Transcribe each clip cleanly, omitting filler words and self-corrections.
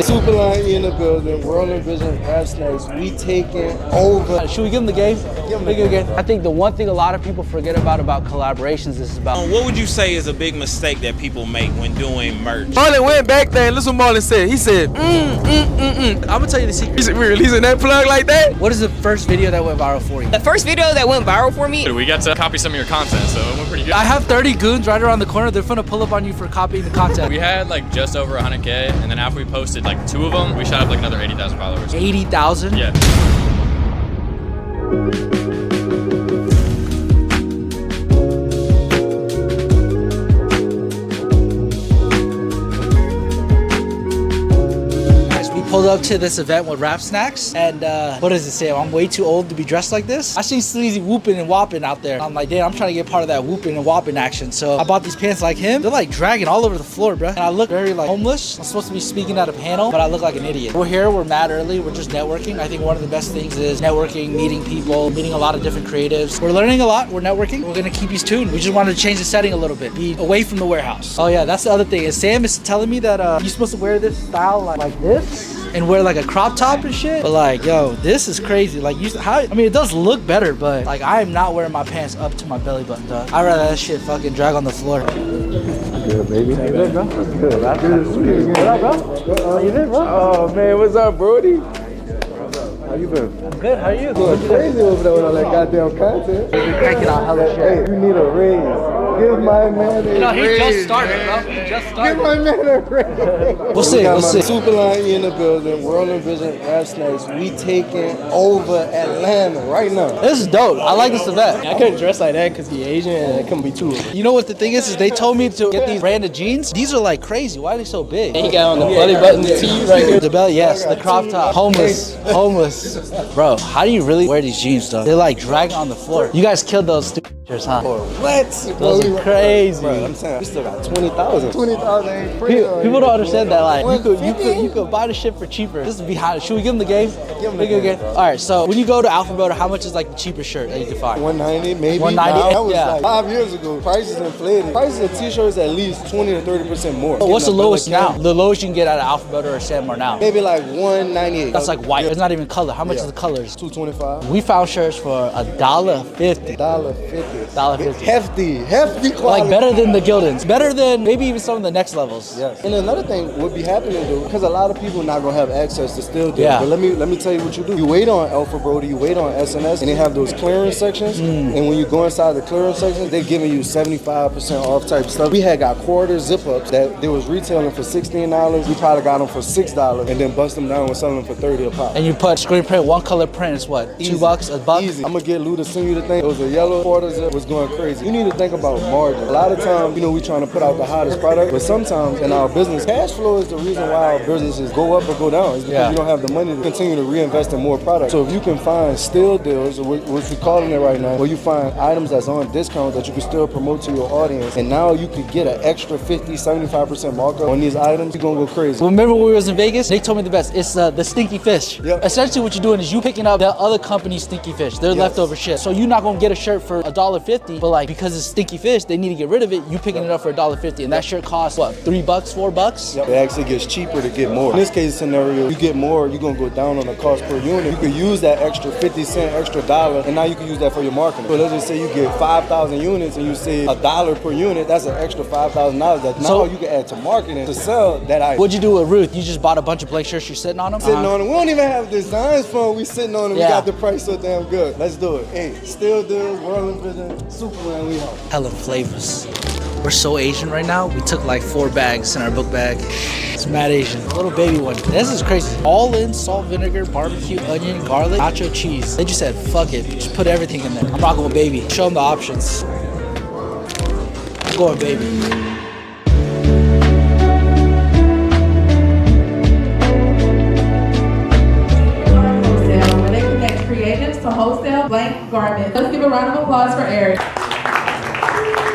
Superline in the building, WRLDINVSN rap snacks. We taking over. Should we give them the game? Give them the game. I think the one thing a lot of people forget about collaborations is about. What would you say is a big mistake that people make when doing merch? Marlon went back there and listen what Marlon said. He said, I'm gonna tell you the secret. We're releasing that plug like that. What is the first video that went viral for you? The first video that went viral for me. We got to copy some of your content, so it went pretty good. I have 30 goons right around the corner. They're finna pull up on you for copying the content. We had like just over 100K, and then after we posted like 2 of them, we shot up like another 80,000 followers. 80,000? Yeah. Pulled up to this event with rap snacks, and what does it say? I'm way too old to be dressed like this. I seen Sleazy whooping and whopping out there. I'm like, damn, I'm trying to get part of that whooping and whopping action. So I bought these pants like him. They're like dragging all over the floor, bro. And I look very like homeless. I'm supposed to be speaking at a panel, but I look like an idiot. We're here, we're mad early, we're just networking. I think one of the best things is networking, meeting people, meeting a lot of different creatives. We're learning a lot, we're networking. We're gonna keep you tuned. We just wanted to change the setting a little bit, be away from the warehouse. Oh yeah, that's the other thing. Is Sam is telling me that you're supposed to wear this style like this and wear like a crop top and shit. But like, yo, this is crazy. Like, I mean, it does look better, but like, I am not wearing my pants up to my belly button, dog. I'd rather that shit fucking drag on the floor. Good, baby. How you been, bro? Good. What up, bro? How you been, bro? Oh, man, what's up, Brody? How you been? I'm good. How are you? Going crazy over there with all that goddamn content. Cranking out hella shit. Hey, you need a raise. Give my man a raise. No, he just started, bro. He just started. Give my man a raise. We'll see. We'll see. Superline in the building, WRLDINVSN rap snacks. We taking over Atlanta right now. This is dope. I like this event. I couldn't dress like that because he's Asian and it couldn't be too. You know what the thing is they told me to get these branded jeans. These are like crazy. Why are they so big? And he got on the belly button tee right here. The belly, yes. The crop top. Homeless. Bro, how do you really wear these jeans, though? They're like dragging on the floor. You guys killed those stupid pictures, huh? What? Those are crazy. Bro, I'm saying we still got 20,000. 20,000 ain't free. People don't understand that. Like, you could buy the shit for cheaper. This is behind. Should we give them the game? Give them the game. All right. So when you go to Alphabet, how much is like the cheapest shirt that you can find? 190, maybe. 190. That was Yeah. like 5 years ago. Prices inflated. Prices of t-shirts at least 20 to 30% more. What's the lowest now? The lowest you can get out of Alphabet or Samar now? Maybe like 198. That's like white. It's not even color. How much is the colors? $225. We found shirts for $1.50. $1.50. Hefty quality. Like better than the Gildens. Better than maybe even some of the next levels. Yes. And another thing would be happening though, because a lot of people not gonna have access to still do. Yeah. But let me tell you what you do. You wait on Alpha Brody, you wait on SNS, and they have those clearance sections. And when you go inside the clearance sections, they're giving you 75% off type stuff. We had got quarter zip ups that they was retailing for $16. We probably got them for $6 and then bust them down and selling them for 30 a pop. And you put screen print, one color print is what? Easy. $2, a buck? Easy. I'm gonna get Lou to send you the thing. It was a yellow quarter zip, was going crazy. You need to think about margin. A lot of times, we trying to put out the hottest product, but sometimes in our business, cash flow is the reason why our businesses go up or go down. It's because you don't have the money to continue to reinvest in more products. So if you can find still deals, or what we're calling it right now, where you find items that's on discount that you can still promote to your audience, and now you could get an extra 50-75% markup on these items, you're gonna go crazy. Remember when we was in Vegas? They told me the best. It's the stinky fish. Yep. Essentially what you're doing is you picking up the other company's stinky fish. They're leftover shit. So you're not gonna get a shirt for $1.50, but like because it's stinky fish, they need to get rid of it. You picking it up for $1.50, and that shirt costs what? $3, $4? Yep. It actually gets cheaper to get more. In this case scenario, you get more, you're gonna go down on the cost per unit. You could use that extra 50 cent, extra dollar, and now you can use that for your marketing. So let's just say you get 5,000 units and you save $1 per unit, that's an extra $5,000 that now you can add to marketing to sell that item. What'd you do with Ruth? You just bought a bunch of blank shirts, you're sitting on them? Sitting on them. We don't even have designs for them. We sitting on them. Yeah. We got the price so damn good. Let's do it. Hey, still do WRLDINVSN, Superline, we help. Hella flavors. We're so Asian right now. We took like 4 bags in our book bag. It's mad Asian. A little baby one. This is crazy. All in salt, vinegar, barbecue, onion, garlic, nacho cheese. They just said, fuck it. Just put everything in there. I'm rocking with baby. Show them the options. I'm going baby. Where they connect creatives to wholesale blank garments. Let's give a round of applause for Eric.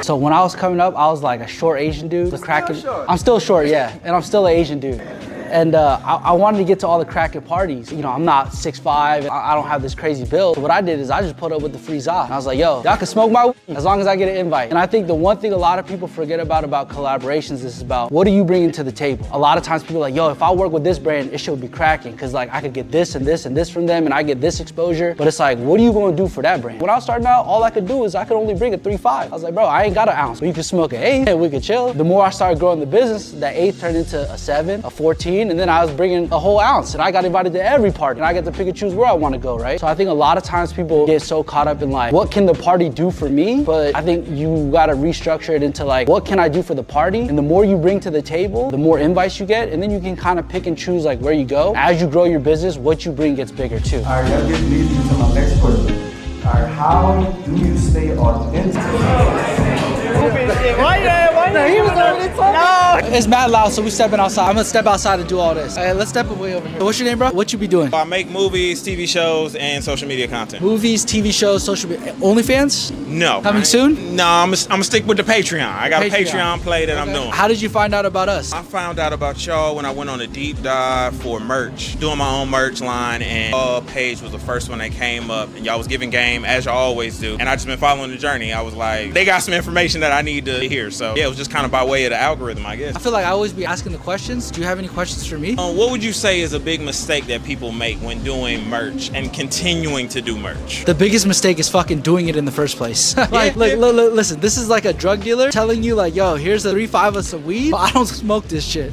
So when I was coming up, I was like a short Asian dude. I'm still short, yeah. And I'm still an Asian dude. And I wanted to get to all the cracking parties. You know, I'm not 6'5", I don't have this crazy build. So what I did is I just put up with the free za. And I was like, yo, y'all can smoke my weed as long as I get an invite. And I think the one thing a lot of people forget about collaborations is about what are you bringing to the table? A lot of times people are like, yo, if I work with this brand, it should be cracking. Cause like I could get this and this and this from them and I get this exposure. But it's like, what are you gonna do for that brand? When I was starting out, all I could do is I could only bring a 3.5. I was like, bro, I ain't got an ounce. But you can smoke an 8 and we could chill. The more I started growing the business, that 8 turned into a 7, a 14, and then I was bringing a whole ounce and I got invited to every party and I get to pick and choose where I wanna go, right? So I think a lot of times people get so caught up in like, what can the party do for me? But I think you gotta restructure it into like, what can I do for the party? And the more you bring to the table, the more invites you get, and then you can kind of pick and choose like where you go. As you grow your business, what you bring gets bigger too. All right, that gets me to my next question. All right, how do you stay authentic? It's mad loud, so we stepping outside. I'm gonna step outside and do all this. All right, let's step away over here. What's your name, bro? What you be doing? I make movies, TV shows, and social media content. Movies, TV shows, social media. OnlyFans? No. Coming soon? No, I'm gonna stick with the Patreon. I got a Patreon play that I'm doing. How did you find out about us? I found out about y'all when I went on a deep dive for merch, doing my own merch line, and y'all page was the first one that came up, and y'all was giving game as y'all always do. And I just been following the journey. I was like, they got some information that I need to hear. So yeah, it was just kind of by way of the algorithm, I guess. I feel like I always be asking the questions. Do you have any questions for me? What would you say is a big mistake that people make when doing merch and continuing to do merch? The biggest mistake is fucking doing it in the first place. Like, look, listen, this is like a drug dealer telling you like, yo, here's a 3.5 of some weed, but I don't smoke this shit.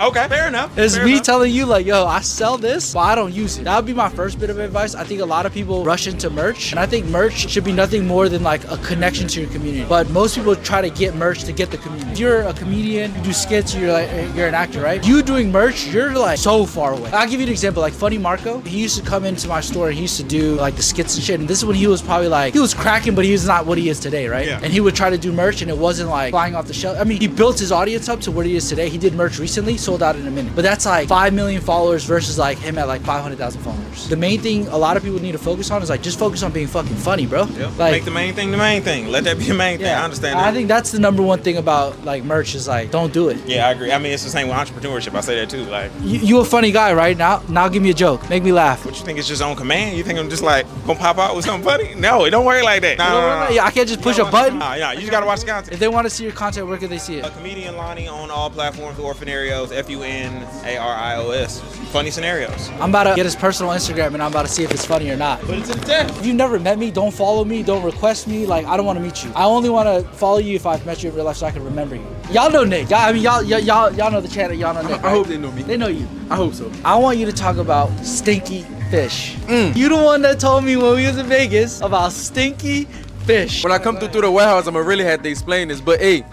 Okay, fair enough. It's me telling you like, yo, I sell this, but I don't use it. That would be my first bit of advice. I think a lot of people rush into merch, and I think merch should be nothing more than like a connection to your community. But most people try to get merch to get the community. If you're a comedian, you do skits, you're an actor, right? You doing merch, you're like so far away. I'll give you an example, like Funny Marco. He used to come into my store and he used to do like the skits and shit. And this is when he was probably like, he was cracking, but he was not what he is today, right? Yeah. And he would try to do merch and it wasn't like flying off the shelf. I mean, he built his audience up to where he is today. He did merch recently, sold out in a minute. But that's like 5 million followers versus like him at like 500,000 followers. The main thing a lot of people need to focus on is like just focus on being fucking funny, bro. Yep. Like, make the main thing the main thing. Let that be the main thing. I understand that. I think that's the number one thing about like merch is like don't do it. Yeah, I agree. I mean, it's the same with entrepreneurship. I say that too. Like you a funny guy, right? Now give me a joke. Make me laugh. What you think it's just on command? You think I'm just like gonna pop out with something funny? No, it don't work like that. No. Yeah, I can't just push a button. Yeah, you just gotta watch the content. If they want to see your content, where can they see it? Comedian Lonnie on all platforms, Orphanarios, FUNARIOS. Funny scenarios. I'm about to get his personal Instagram and I'm about to see if it's funny or not. But it's in the test. If you've never met me, don't follow me, don't request me. Like, I don't want to meet you. I only want to follow you if I've met you in real life so I can remember you. Y'all know Nick. Y'all know the channel. Y'all know Nick. I hope they know me. They know you. I hope so. I want you to talk about stinky fish. You the one that told me when we was in Vegas about stinky fish. When I come through the warehouse, I'm gonna really have to explain this. But hey,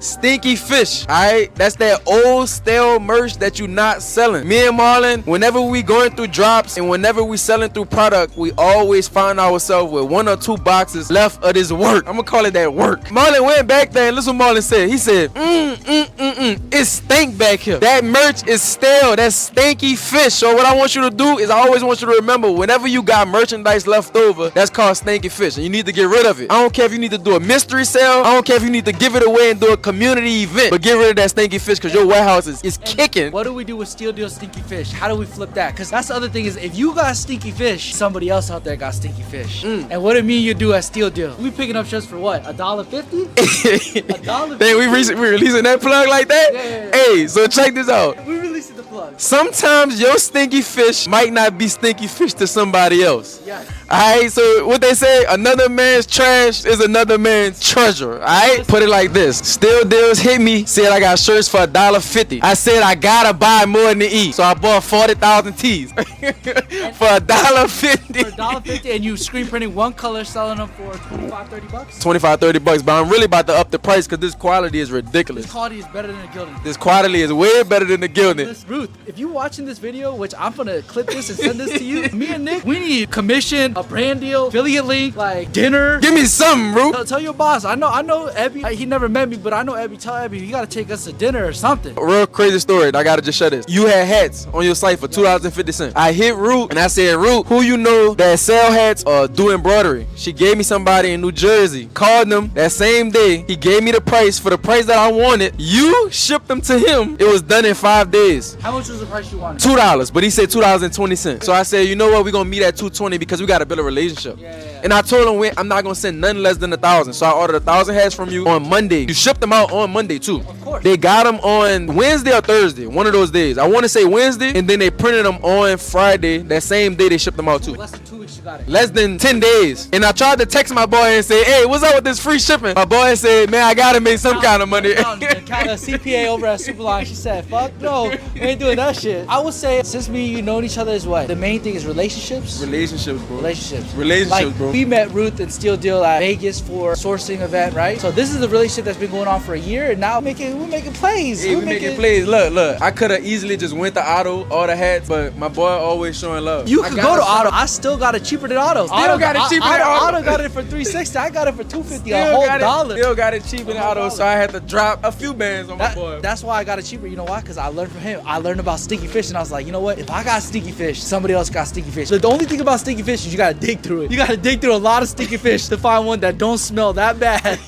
stinky fish, alright? That's that old stale merch that you not selling. Me and Marlon, whenever we going through drops and whenever we selling through product, we always find ourselves with 1 or 2 boxes left of this work. I'm gonna call it that work. Marlon went back there and listen what Marlon said. He said, it stink back here. That merch is stale. That's stinky fish. So what I want you to do is I always want you to remember whenever you got merchandise left over, that's called stinky fish and you need to get rid of it. I don't care if you need to do a mystery sale. I don't care if you need to give it away and do a community event, but get rid of that stinky fish because your warehouse is kicking. What do we do with Steal Deal stinky fish? How do we flip that? Because that's the other thing is if you got stinky fish, somebody else out there got stinky fish. And what do me and you do at Steal Deal? We picking up just for what? $1.50? $1.50? Dang, we releasing that plug like that? Yeah. Hey, so check this out. We releasing the plug. Sometimes your stinky fish might not be stinky fish to somebody else. Yeah. Alright, so what they say, another man's trash is another man's treasure. Alright, put it like this. Still Deals hit me, said I got shirts for $1.50. I said I gotta buy more than to eat, so I bought 40,000 tees for $1.50. For $1.50, and you screen printing one color, selling them for $25-30 bucks. $25-30 bucks, but I'm really about to up the price because this quality is ridiculous. This quality is better than the gilding. This quality is way better than the gilding. Ruth, if you watching this video, which I'm gonna clip this and send this to you, me and Nick, we need commission, a brand deal, affiliate link, like dinner. Give me something, Ruth. Tell your boss. I know Ebby. He never met me, but I know Ebby. Tell Ebby you gotta take us to dinner or something. Real crazy story. I gotta just share this. You had hats on your site for $2.50. I hit Root and I said, Root, who you know that sell hats or do embroidery? She gave me somebody in New Jersey. Called them that same day. He gave me the price for the price that I wanted. You shipped them to him. It was done in 5 days. How much was the price you wanted? $2, but he said $2.20. So I said, you know what, we're gonna meet at $2.20 because we gotta build a relationship. And I told him I'm not gonna send nothing less than 1,000. So I ordered 1,000 hats from you on Monday. You shipped them out on Monday too. Of course. They got them on Wednesday or Thursday, one of those days. I want to say Wednesday, and then they printed them on Friday. That same day they shipped them out too. Less than 2 weeks you got it. Less than 10 days. And I tried to text my boy and say, hey, what's up with this free shipping? My boy said, man, I gotta make some kind of money. The CPA over at Superline, she said, fuck no, we ain't doing that shit. I would say, since me and you known each other is what? The main thing is relationships? Relationships, bro. Relationships. Relationships, bro. We met Ruth and Steel Deal at Vegas for a sourcing event, right? So this is the relationship that's been going on for a year, and now we're making plays. Hey, we making plays. Look. I could have easily just went to Auto, all the hats, but my boy always showing love. You could go to Auto. I still got it cheaper than Auto. Still got it cheaper than Auto. Auto got it for $360. I got it for $250. A whole dollar. Still got it cheaper than Auto, so I had to drop a few bands on my boy. That's why I got it cheaper. You know why? Because I learned from him. I learned about stinky fish, and I was like, you know what? If I got stinky fish, somebody else got stinky fish. So the only thing about stinky fish is you gotta dig through it. You gotta dig through a lot of stinky fish to find one that don't smell that bad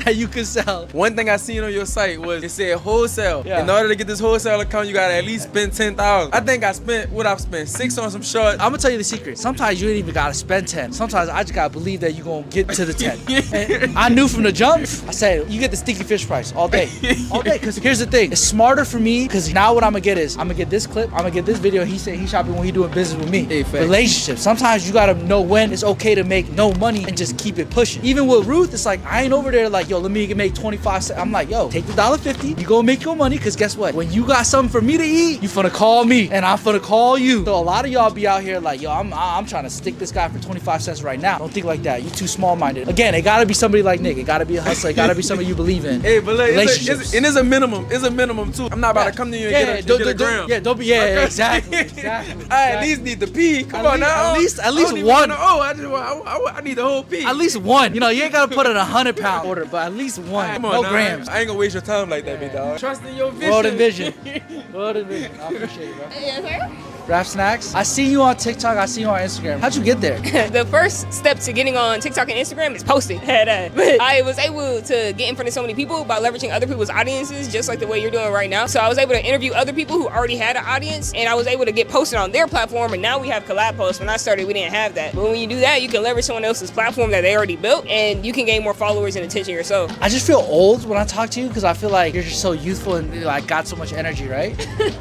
that you can sell. One thing I seen on your site was it said wholesale. Yeah. In order to get this wholesale account, you gotta at least spend $10,000. I think I spent I've spent $6 on some shorts. I'm gonna tell you the secret. Sometimes you ain't even gotta spend 10. Sometimes I just gotta believe that you gonna get to the 10. And I knew from the jump. I said, you get the stinky fish price all day. All day. Because here's the thing. It's smarter for me because now what I'm gonna get is I'm gonna get this clip. I'm gonna get this video. He said he shopping when he doing business with me. Hey, facts. Relationships. Sometimes you gotta know when it's okay to make no money and just keep it pushing. Even with Ruth, it's like I ain't over there like, yo, let me make 25 cents. I'm like, yo, take the $1.50. You gonna make your money because guess what? When you got something for me to eat, you finna call me and I'm finna call you. So a lot of y'all be out here like, yo, I'm trying to stick this guy for 25 cents right now. Don't think like that. You too small-minded. Again, it gotta be somebody like Nick. It gotta be a hustler. It gotta be somebody you believe in. Hey, but look, relationships. It's a minimum. It's a minimum too. I'm not about to come to you and get a gram. Don't be. Yeah, exactly. I at least need the pee. Come on now. At least one. I need the whole pee. At least one. You know, you ain't gotta put in 100-pound order, but at least one. Come on, no now. grams. I ain't gonna waste your time like that, big dog. Trust in your vision. World and vision. World and vision. I appreciate it, bro. Yes, sir. Rap Snacks. I see you on TikTok. I see you on Instagram. How'd you get there? The first step to getting on TikTok and Instagram is posting. But I was able to get in front of so many people by leveraging other people's audiences, just like the way you're doing right now. So I was able to interview other people who already had an audience, and I was able to get posted on their platform, and now we have collab posts. When I started, we didn't have that. But when you do that, you can leverage someone else's platform that they already built, and you can gain more followers and attention yourself. I just feel old when I talk to you because I feel like you're just so youthful and like got so much energy, right?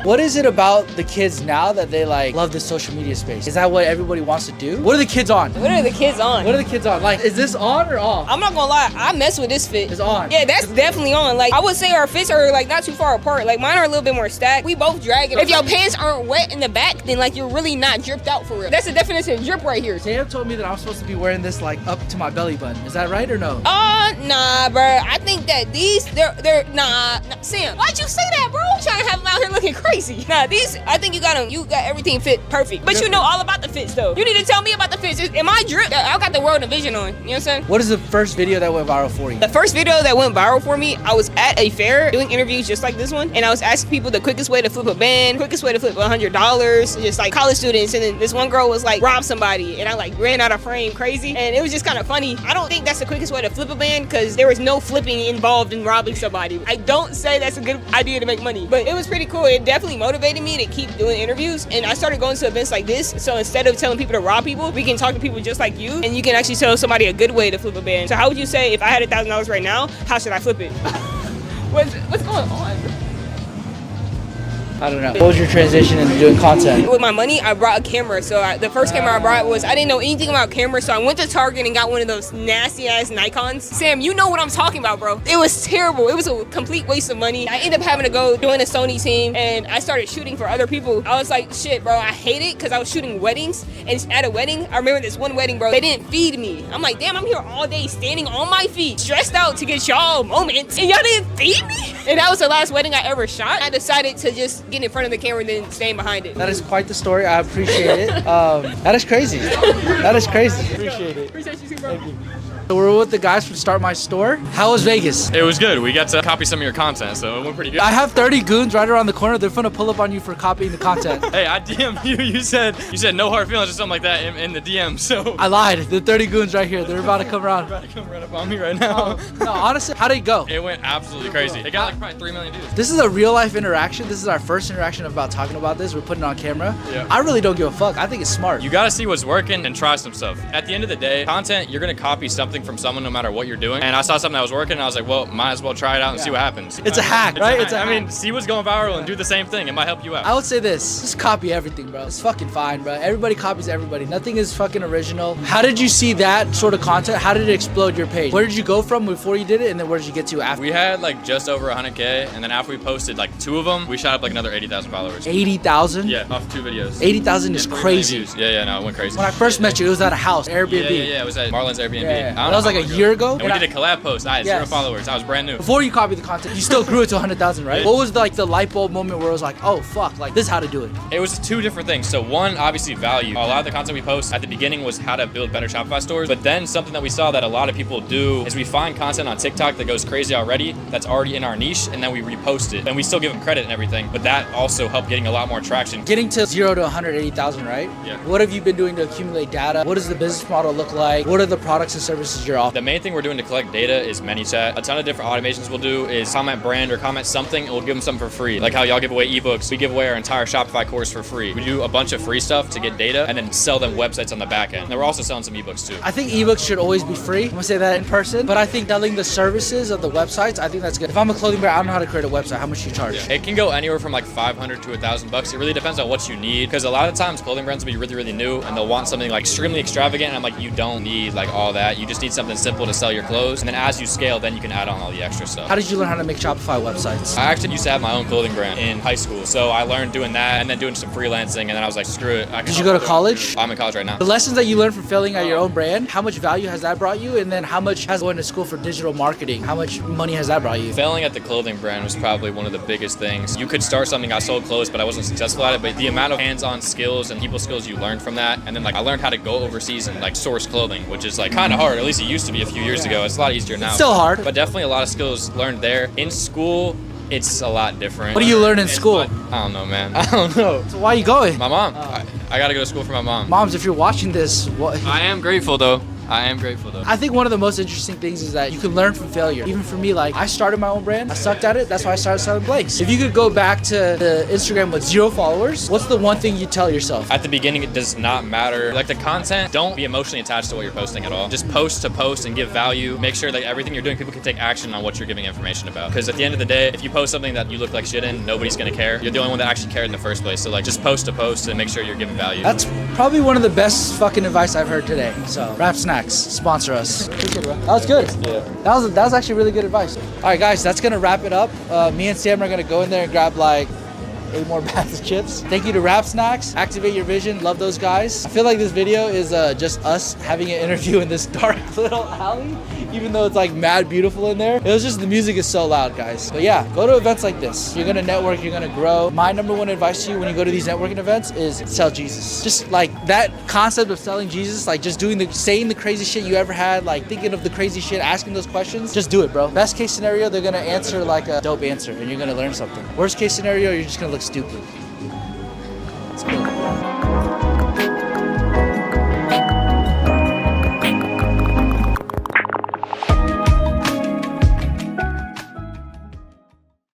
What is it about the kids now that they like love this social media space? Is that what everybody wants to do? What are the kids on? What are the kids on? What are the kids on? Like, is this on or off? I'm not gonna lie, I mess with this fit. It's on. Yeah, that's definitely on. Like, I would say our fits are like not too far apart. Like, mine are a little bit more stacked. We both drag it. If your pants aren't wet in the back, then like you're really not dripped out for real. That's the definition of drip right here. Sam told me that I'm supposed to be wearing this like up to my belly button. Is that right or no? Nah, bro. I think that these, they're nah. Sam, why'd you say that, bro? I'm trying to have them out here looking crazy. Nah, these, I think you got everything fit perfect. But you know all about the fits though. You need to tell me about the fits. Am I drip? I got the World Division on. You know what I'm saying? What is the first video that went viral for you? The first video that went viral for me, I was at a fair doing interviews just like this one, and I was asking people the quickest way to flip a band, quickest way to flip $100, just like college students. And then this one girl was like, rob somebody, and I like ran out of frame crazy, and it was just kind of funny. I don't think that's the quickest way to flip a band because there was no flipping involved in robbing somebody. I don't say that's a good idea to make money, but it was pretty cool. It definitely motivated me to keep doing interviews, and I started going to events like this. So instead of telling people to rob people, we can talk to people just like you, and you can actually tell somebody a good way to flip a band. So how would you say, if I had $1,000 right now, how should I flip it? What's going on? I don't know. What was your transition into doing content? With my money, I brought a camera. So the first camera I brought was, I didn't know anything about cameras, so I went to Target and got one of those nasty ass Nikons. Sam, you know what I'm talking about, bro. It was terrible. It was a complete waste of money. I ended up having to go join a Sony team, and I started shooting for other people. I was like, shit, bro, I hate it because I was shooting weddings, and at a wedding, I remember this one wedding, bro, they didn't feed me. I'm like, damn, I'm here all day standing on my feet, stressed out to get y'all moments, and y'all didn't feed me? And that was the last wedding I ever shot. I decided to just get in front of the camera and then staying behind it. That is quite the story. I appreciate it. That is crazy. That is crazy. Appreciate it. Appreciate you too, bro. Thank you. We're with the guys from Start My Store. How was Vegas? It was good. We got to copy some of your content, so it went pretty good. I have 30 goons right around the corner. They're finna pull up on you for copying the content. Hey, I DM'd you. You said no hard feelings or something like that in the DM. So I lied. The 30 goons right here. They're about to come around. They're about to come right up on me right now. No, honestly, how did it go? It went absolutely crazy. It got like probably 3 million views. This is a real life interaction. This is our first interaction about talking about this. We're putting it on camera. Yeah. I really don't give a fuck. I think it's smart. You gotta see what's working and try some stuff. At the end of the day, content, you're gonna copy something from someone no matter what you're doing. And I saw something that was working and I was like, well, might as well try it out and see what happens. It's a hack, right? I mean, see what's going viral and do the same thing. It might help you out. I would say this, just copy everything, bro. It's fucking fine, bro. Everybody copies everybody. Nothing is fucking original. How did you see that sort of content? How did it explode your page? Where did you go from before you did it, and then where did you get to after? We had like just over 100K, and then after we posted like 2 of them, we shot up like another 80,000 followers. 80,000? Yeah, off 2 videos. 80,000 is 3 million crazy. views. Yeah, no, it went crazy. When I first met you, it was at a house, Airbnb. Yeah, it was at Marlon's Airbnb. Yeah. I don't That know was like how a long year ago. And we did a collab post. I had 0 followers. I was brand new. Before you copied the content, you still grew it to 100,000, right? Yeah. What was like the light bulb moment where it was like, oh fuck, like this is how to do it? It was 2 different things. So one, obviously value. A lot of the content we post at the beginning was how to build better Shopify stores. But then something that we saw that a lot of people do is we find content on TikTok that goes crazy already, that's already in our niche, and then we repost it. And we still give them credit and everything, but that also helped getting a lot more traction. Getting to 0 to 180,000, right? Yeah. What have you been doing to accumulate data? What does the business model look like? What are the products and services you're offering? The main thing we're doing to collect data is ManyChat. A ton of different automations we'll do is comment brand or comment something, and we'll give them something for free. Like how y'all give away ebooks, we give away our entire Shopify course for free. We do a bunch of free stuff to get data and then sell them websites on the back end. And we're also selling some ebooks too. I think ebooks should always be free. I'm gonna say that in person, but I think selling the services of the websites, I think that's good. If I'm a clothing brand, I don't know how to create a website. How much do you charge? Yeah. It can go anywhere from like $500 to $1,000. It really depends on what you need, because a lot of times clothing brands will be really, really new and they'll want something like extremely extravagant. And I'm like, you don't need like all that. You just need something simple to sell your clothes. And then as you scale, then you can add on all the extra stuff. How did you learn how to make Shopify websites? I actually used to have my own clothing brand in high school. So I learned doing that and then doing some freelancing. And then I was like, screw it. Did you go to college? I'm in college right now. The lessons that you learned from failing at your own brand, how much value has that brought you? And then how much has going to school for digital marketing? How much money has that brought you? Failing at the clothing brand was probably one of the biggest things. You could start something, I sold clothes, but I wasn't successful at it. But the amount of hands-on skills and people skills you learned from that. And then like I learned how to go overseas and like source clothing, which is like kind of hard. At least it used to be a few years ago. It's a lot easier now. It's still hard. But definitely a lot of skills learned there. In school, it's a lot different. What do you learn in school? I don't know, man. I don't know. So why are you going? My mom. I gotta go to school for my mom. Moms, if you're watching this, what? I am grateful though. I am grateful though. I think one of the most interesting things is that you can learn from failure. Even for me, like I started my own brand, I sucked at it, that's why I started selling blanks. If you could go back to the Instagram with 0 followers, what's the one thing you tell yourself? At the beginning, it does not matter. Like the content, don't be emotionally attached to what you're posting at all. Just post to post and give value. Make sure that everything you're doing, people can take action on what you're giving information about. Because at the end of the day, if you post something that you look like shit in, nobody's gonna care. You're the only one that actually cared in the first place. So like just post to post and make sure you're giving value. That's probably one of the best fucking advice I've heard today. So Rap Snacks, sponsor us. That was good. Yeah. That was actually really good advice. All right, guys, that's gonna wrap it up. Me and Sam are gonna go in there and grab like 8 more bags of chips. Thank you to Rap Snacks. Activate Your Vision. Love those guys. I feel like this video is just us having an interview in this dark little alley, even though it's like mad beautiful in there. It was just the music is so loud, guys. But yeah, go to events like this. You're gonna network, you're gonna grow. My number 1 advice to you when you go to these networking events is sell Jesus. Just like that concept of selling Jesus, like just saying the crazy shit you ever had, like thinking of the crazy shit, asking those questions, just do it, bro. Best case scenario, they're gonna answer like a dope answer and you're gonna learn something. Worst case scenario, you're just gonna look stupid. Let's go.